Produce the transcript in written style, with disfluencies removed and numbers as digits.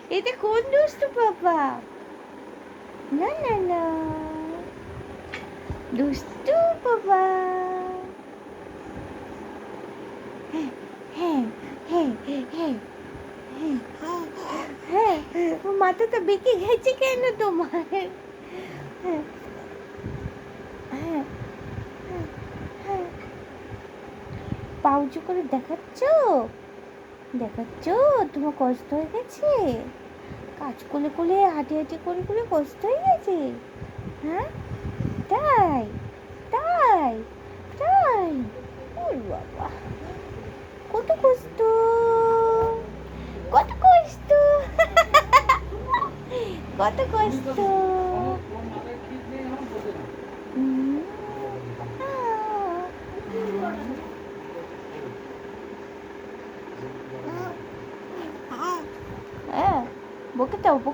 এটা কোন দুষ্টু বাবা? না না না, দুষ্টু বাবা। হ্যাঁ হ্যাঁ হ্যাঁ হ্যাঁ হ্যাঁ হ্যাঁ, মাথাটা বেঁকে গেছে কেন তোমার? হ্যাঁ হ্যাঁ হ্যাঁ, পা উঁচু করে দেখাচ্ছ? দেখাচ্ছ তোমার কষ্ট হয়ে গেছে? কাজ করে করে হাঁটি হাঁটি করে করে কষ্ট হয়ে গেছে? হ্যাঁ, তাই তাই তাই, ওর বাবা, কত কষ্ট, কত কষ্ট, কত কষ্ট। হুম, হ্যাঁ, বকে দাও বকে